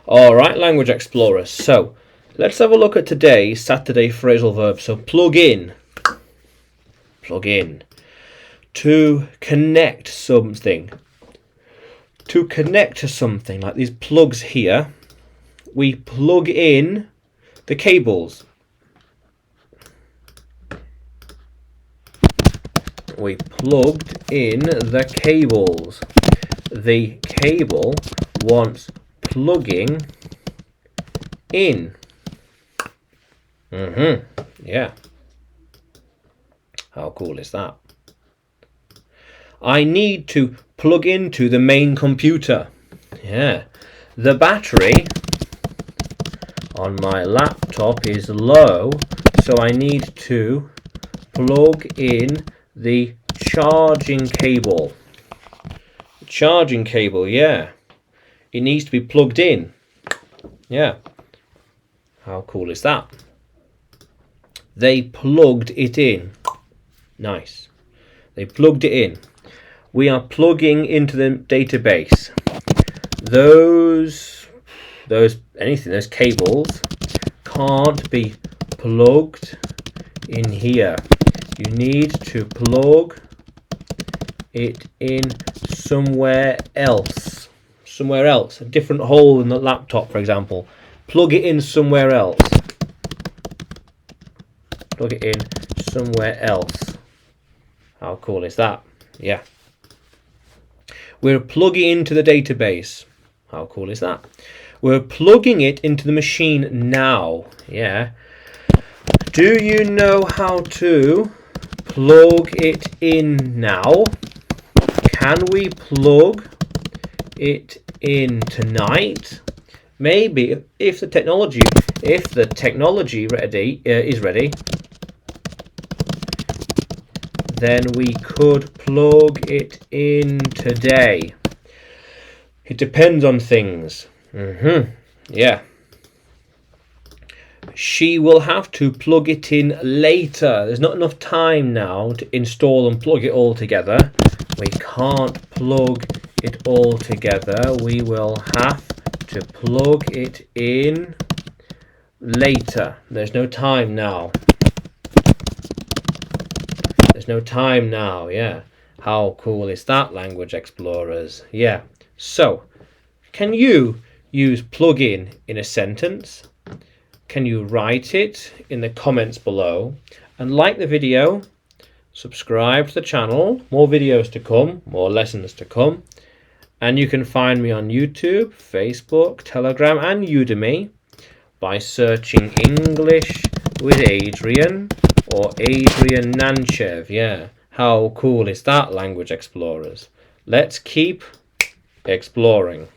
Alright, language explorers. So, let's have a look at today's Saturday phrasal verb. So, plug in. Plug in. To connect something. To connect to something, like these plugs here, we plug in the cables. We plugged in the cables. The cable wants plugging in. Yeah. How cool is that? I need to plug into the main computer. Yeah. The battery on my laptop is low, so I need to plug in the charging cable. Charging cable, yeah. It needs to be plugged in. Yeah. How cool is that? They plugged it in. Nice. They plugged it in. We are plugging into the database. Those cables can't be plugged in here. You need to plug it in somewhere else. Somewhere else. A different hole in the laptop, for example. Plug it in somewhere else. Plug it in somewhere else. How cool is that? Yeah. We're plugging into the database. How cool is that? We're plugging it into the machine now. Yeah. Do you know how to plug it in now? Can we plug it in tonight? Maybe if the technology is ready, then we could plug it in today. It depends on things. Yeah. She will have to plug it in later. There's not enough time now to install and plug it all together. We can't plug it all together. We will have to plug it in later. There's no time now. There's no time now, yeah. How cool is that, language explorers? Yeah. So, can you use plug in a sentence? Can you write it in the comments below? And like the video, subscribe to the channel. More videos to come, more lessons to come. And you can find me on YouTube, Facebook, Telegram and Udemy by searching English with Adrian or Adrian Nanchev. Yeah, how cool is that, language explorers? Let's keep exploring.